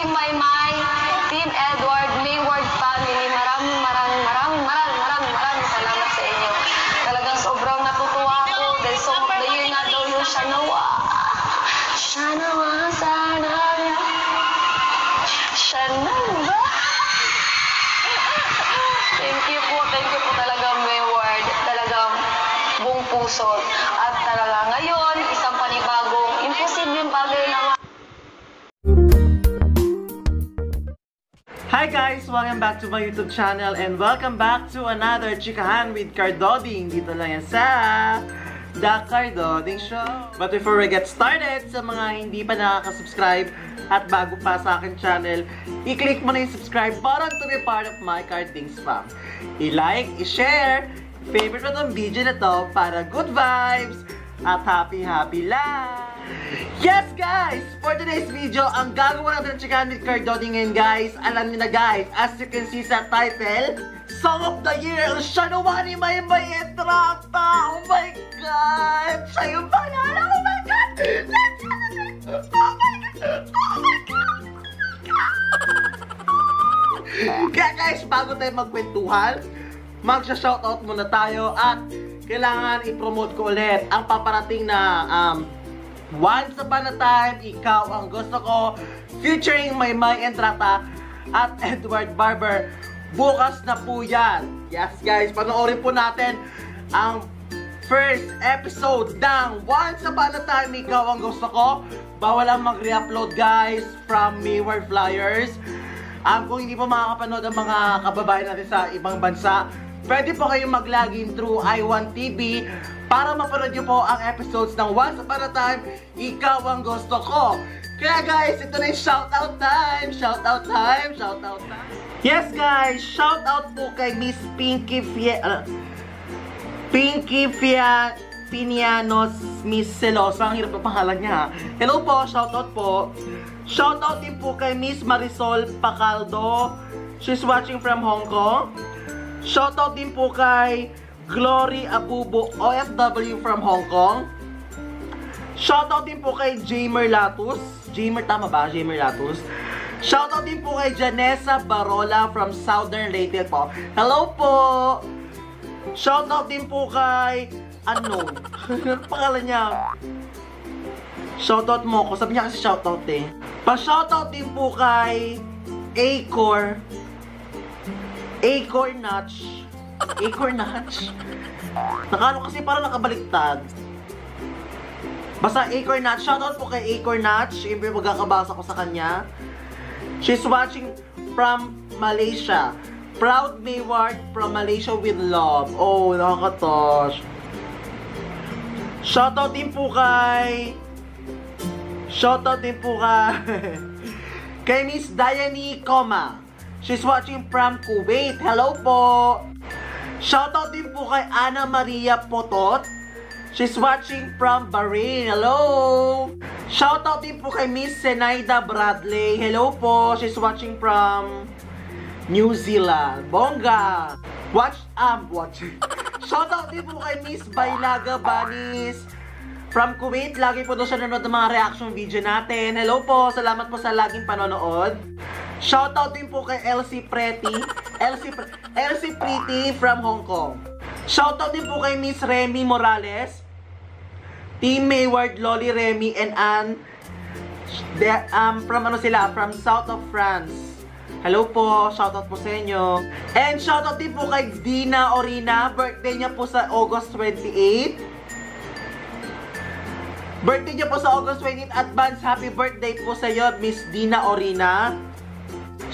Team Maymay, Team Edward, Mayward family, maraming salamat sa inyo. Talagang sobrang natutuwa ako dahil song of the year nga daw yung Shanawa. Shanawa, sana. Shanawa. Thank you po talaga, Mayward. Talagang buong puso. At talaga ngayon, isang panibagong imposibleng bagay na Hi guys! Welcome back to my YouTube channel and welcome back to another Chikahan with Cardoding. Dito lang yan sa The Cardoding Show. But before we get started, sa mga hindi pa nakaka-subscribe at bago pa sa akin channel, i-click mo na yung subscribe button to be part of my Cardings fam. I-like, i-share, favorite mo itong video na to para good vibes at happy lang! Yes guys! For today's video, ang gagawa natin ng Chikahan with Cardoding ngayon guys, alam niyo na guys, as you can see sa title, Song of the Year, Shanawa ni Maymay Entrata! Oh my God! Siya yung panalo! Oh my God! Let's celebrate! Oh my God! Oh my God! Kaya guys, bago tayo magkwentuhan, magsha-shoutout muna tayo at kailangan i-promote ko ulit ang paparating na Once Upon a Time, Ikaw Ang Gusto Ko, featuring Maymay Entrata at Edward Barber. Bukas na po yan. Yes guys, panoorin po natin ang first episode ng Once Upon a Time, Ikaw Ang Gusto Ko. Bawal ang mag-re-upload guys from Mayward Flyers. Kung hindi po makakapanood ang mga kababayan natin sa ibang bansa, pwede po kayong mag-login through i1TV para mapanood nyo po ang episodes ng Once Upon a Time, Ikaw Ang Gusto Ko. Kaya guys, ito na yung shoutout time! Shoutout time! Shoutout time! Yes guys, shoutout po kay Miss Pinky Pinianos Miss Celosa. Ang hirap na pangalan niya ha. Hello po, shoutout po. Shoutout din po kay Miss Marisol Pacaldo. She's watching from Hong Kong. Shoutout din po kay Glory Abubo, OFW from Hong Kong. Shoutout din po kay Jamer Latus. Jamer, tama ba? Jamer Latus. Shoutout din po kay Janessa Barola from Southern Leyte po. Hello po! Shoutout din po kay ano? Ano pangalan niya? Shoutout mo ko. Sabi niya kasi shoutout eh. Pa-shoutout din po kay Acor Notch. Acor Notch? Nakano kasi parang nakabaliktad. Basta Acor Notch. Shoutout po kay Acor Notch. Siyempre magkakabasa ko sa kanya. She's watching from Malaysia. Proud Mayward from Malaysia with love. Oh, nakakatosh. Shoutout din po kay kay Miss Diane Coma. She's watching from Kuwait. Hello po! Shoutout din po kay Ana Maria Potot. She's watching from Bahrain. Hello! Shoutout din po kay Miss Senaida Bradley. Hello po! She's watching from New Zealand. Bongga! Shoutout din po kay Miss Bailaga Banis from Kuwait. Lagi po doon siya nanonood ng mga reaction video natin. Hello po! Salamat po sa laging panonood. Shoutout din po kay Elsie Pretty from Hong Kong. Shoutout din po kay Miss Remy Morales, Team Mayward, Loli Remy and Anne. From South of France. Hello po, shoutout po sa inyo. And shoutout din po kay Dina Orina. Birthday niya po sa August 28. Birthday niya po sa August 28. Advance happy birthday po sa iyo, Miss Dina Orina.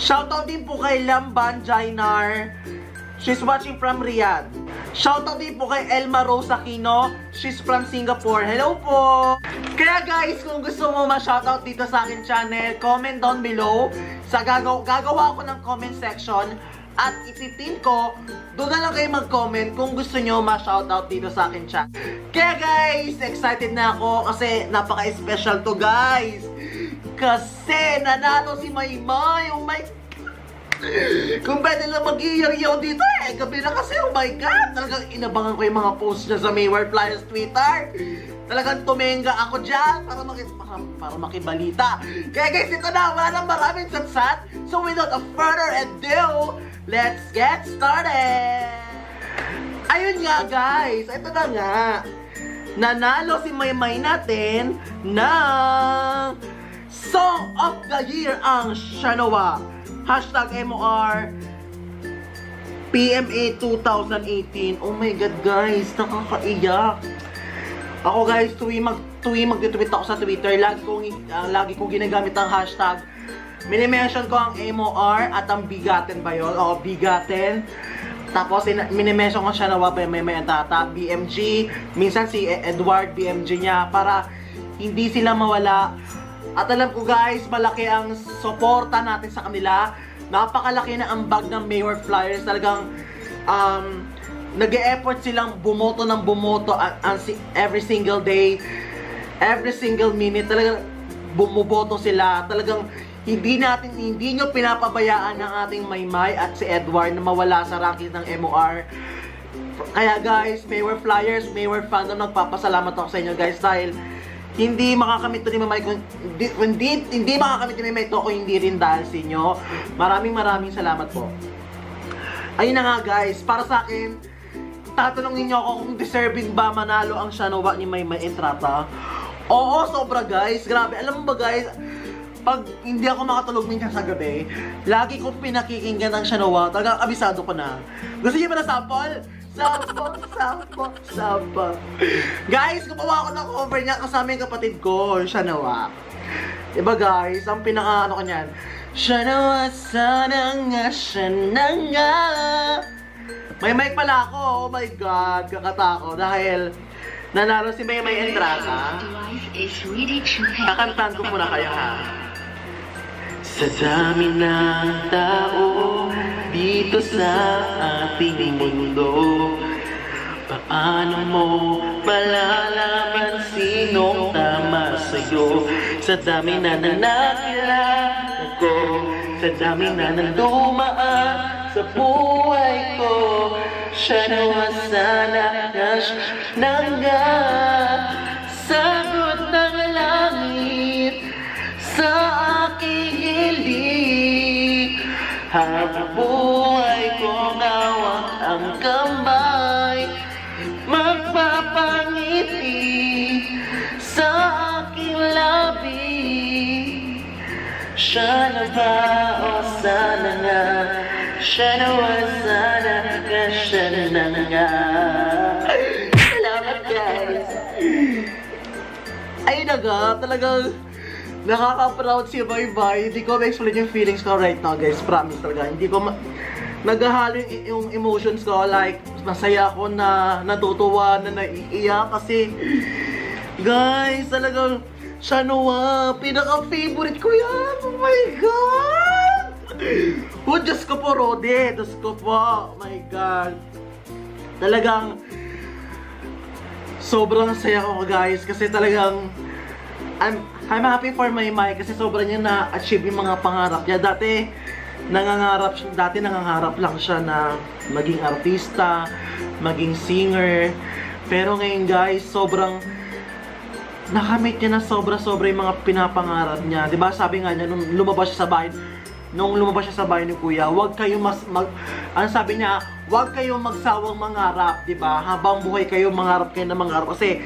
Shoutout din po kay Lamban Jainar. She's watching from Riyadh. Shoutout din po kay Elma Rose Aquino. She's from Singapore. Hello po! Kaya guys, kung gusto mo ma-shoutout dito sa akin channel, comment down below. Gagawa ko ng comment section. At ipipin ko, doon na lang kayo mag-comment kung gusto nyo ma-shoutout dito sa akin channel. Kaya guys, excited na ako kasi napaka-special to guys. Kasi nanalo si Maymay. Oh my God! Kung pwede lang mag-iyaw-yaw dito eh. Gabi na kasi, oh my God. Talagang inabangan ko yung mga posts niya sa Mayward Flyers Twitter. Talagang tumenga ako dyan para makibalita. Kaya guys, ito na. Wala nang maraming satsat. So without a further ado, let's get started! Ayun nga guys, ito na nga. Nanalo si Maymay natin ng Song of the Year ang Shanoa. #MOR PMA 2018. Oh my God guys, nakakaiyak. Ako guys, tuwing mag-tweet ako sa Twitter, lagi kong ginagamit ang hashtag. Minimension ko ang MOR at ang bigaten ba yun? O, bigaten. Tapos, minimension ko siya na may tata, BMG. Minsan si Edward, BMG niya, para hindi sila mawala. At alam ko guys, malaki ang suporta natin sa kanila. Napakalaki na ang bag ng Mayward Flyers. Talagang, nag-e-effort silang bumoto ng bumoto every single day, every single minute. Talagang bumuboto sila. Talagang hindi nyo pinapabayaan ng ating Maymay at si Edward na mawala sa ranking ng MOR. Kaya guys, Mayward Flyers, Mayward fandom, nagpapasalamat ako sa inyo guys dahil hindi makakamit to ni Maymay kung hindi makakamit ni Maymay to kung hindi rin dahil sa inyo. Maraming salamat po. Ayun na nga guys, para sa akin, tatanungin nyo ako kung deserving ba manalo ang Shanoa ni Maymay Entrata. Oo, sobra guys. Grabe. Alam mo ba guys, pag hindi ako makatulog minsan sa gabi, lagi kong pinakikinggan ang Shanoa. Talagang abisado ko na. Gusto niyo ba na sample? Sample. Guys, gumawa ako ng cover niya kasama yung kapatid ko, Shanoa. Diba guys, ang pinaka-ano ko niyan, Shanoa, sana nga, May mic pala ako, oh my God, kakata ko dahil nanalo si Maymay Entrata. Kakantahan ko muna kayo ha. Sa dami ng tao dito sa ating mundo, paano mo malalaman sinong tama sa'yo? Sa dami na nanakilala ko, sa dami na nandumaan sa buhay ko, Shanoa, sana nga sagot ng langit sa aking hiling. Habang buhay ko ngawak ang kamay, magpapangiti sa aking labi. Shanoa, oh sana nga, Shanoa, sana nga. Salamat guys. Ayun na nga, talagang nakaka-proud si Maymay. Hindi ko ma-explain yung feelings ko right now guys, promise talaga. Hindi ko naghahalo yung emotions ko, like masaya ako na natutuwa, na naiiyak kasi guys, talagang Shanoa, pinaka-favorite ko yan. Oh my God! Oh, Diyos ko po, Rode. Diyos ko po. Oh my God. Talagang sobrang saya ko guys kasi talagang I'm happy for Maymay kasi sobrang niya na-achieve yung mga pangarap niya. Dati nangangarap lang siya na maging artista, maging singer. Pero ngayon guys, sobrang nakamit niya na sobra-sobra yung mga pinapangarap niya. 'Di ba? Sabi nga niya nung lumabas siya sa bahay ni Kuya, huwag kayong ano sabi niya, huwag kayong magsawang mangarap, 'di ba? Habang buhay kayo, mangarap kayo na mangarap kasi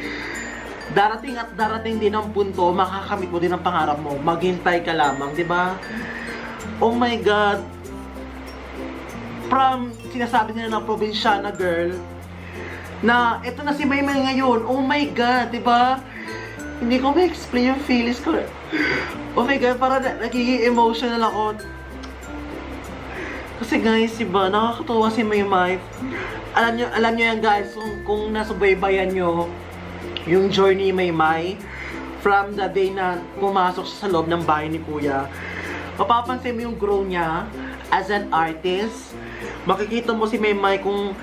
darating at darating din ang punto, makakamit mo din ang pangarap mo. Maghintay ka lamang, 'di ba? Oh my God. From sinasabi nila ng probinsyana girl na ito na si Maymay ngayon. Oh my God, 'di ba? Hindi ko ma-explain yung feelings ko. Oh my God, parang nagiging emotional ako. Kasi guys, diba, nakakatuwa si Maymay. Alam nyo yan guys, kung nasubaybayan nyo yung journey ni Maymay from the day na pumasok siya sa loob ng bahay ni Kuya, mapapansin mo yung grow niya as an artist. Makikita mo si Maymay kung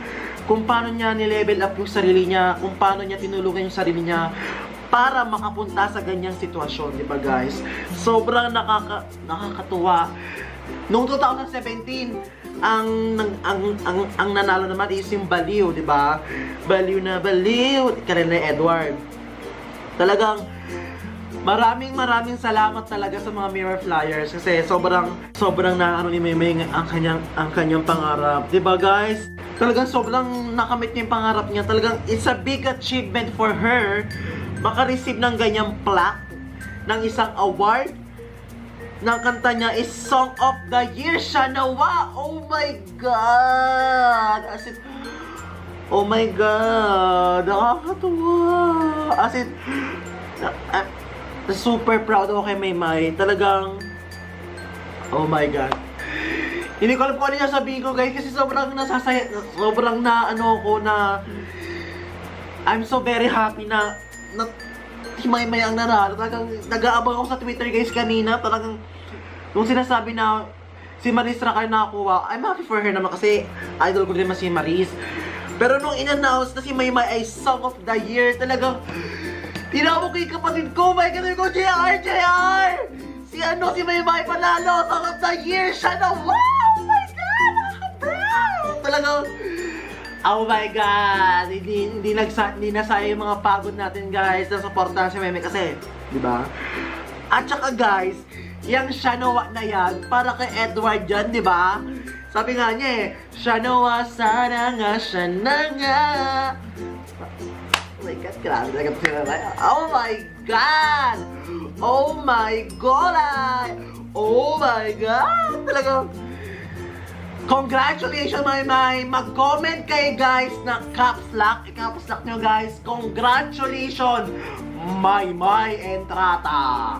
paano niya nilevel up yung sarili niya, kung paano niya tinulungan yung sarili niya para makapunta sa ganyang sitwasyon, di ba guys? Sobrang nakakatuwa Noong 2017, ang nanalo naman is yung Baliw, di ba? Baliw na baliw, Karina Edward. Talagang maraming salamat talaga sa mga Mirror Flyers kasi sobrang na ano ni Maymay ang kanyang pangarap. 'Di ba, guys? Talagang sobrang nakamit niya yung pangarap niya. Talagang it's a big achievement for her maka-receive ng ganyang plaque ng isang award. Ng kanta niya is Song of the Year, Shanawa. Oh my God! As in, oh my God! Nakakatuwa! As in, super proud ako kay Maymay. Talagang, oh my God. Hindi ko alam kung ano yung sabihin ko, guys, kasi sobrang nasasaya, sobrang na, ano ko na, I'm so very happy na si Maymay ang nanalo. Talagang nag-aabang ako sa Twitter, guys, kanina. Talagang nung sinasabi na si Maris Racal nakakuha, I'm happy for her naman kasi idol ko din naman si Maris. Pero nung in-announce na si Maymay ay Song of the Year, talagang tinawag ko yung kapatid ko. My God, ko, JR! Si Maymay panalo, Song of the Year, siya na, wow! Oh my God! Nakaka-proud! Talagang, oh my God! Hindi nasaya yung mga pagod natin, guys, na supportan si Maymay kasi, di ba? At saka, guys, yung Shanawa na yan, para kay Edward yan, di ba? Sabi nga niya Shanawa, sana nga, siya na nga. Oh my God, grabe talaga ito si Maymay. Oh my God! Oh my God! Oh my God! Talagang, congratulations, Maymay! Mag-comment kayo, guys, na caps lock. I-caps lock nyo, guys. Congratulations, Maymay Entrata!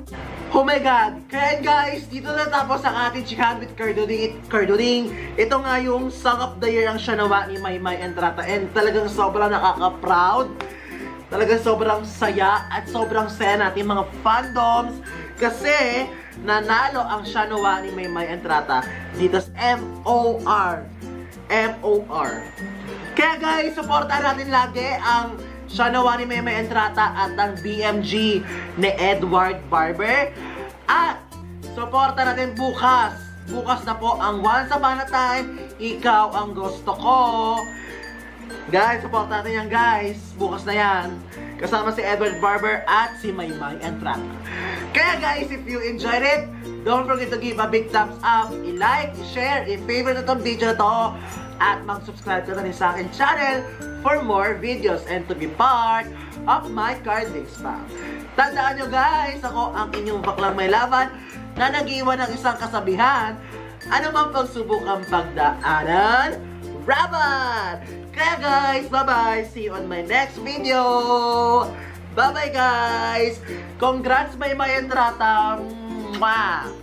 Oh my God! Kaya guys, dito na tapos ang ating Chikahan with Cardoning. Ito nga yung Song of the Year ang Shanawa ni Maymay Entrata. And talagang sobrang nakaka-proud. Talagang sobrang saya at sobrang saya natin mga fandoms. Kasi nanalo ang Shanawa ni Maymay Entrata dito sa MOR. Kaya guys, supportan natin lagi ang Shanawa ni Maymay Entrata at ang BMG ni Edward Barber. At suporta natin bukas. Bukas na po ang Once Upon a Time, Ikaw ang Gusto Ko. Guys, suporta natin yan, guys. Bukas na yan. Kasama si Edward Barber at si Maymay Entrata. Kaya guys, if you enjoyed it, don't forget to give a big thumbs up, i-like, i-share, i-favorite na itong video na to, at mag-subscribe ka na rin sa akin channel for more videos and to be part of my Cardlinks fam. Tandaan nyo guys, ako ang inyong baklang may laban na nag-iwan ng isang kasabihan, ano mang pagsubok ang pagdaanan, Raban! Kaya guys, bye-bye! See you on my next video! Bye-bye guys! Congrats Maymay Entrata! Mwah!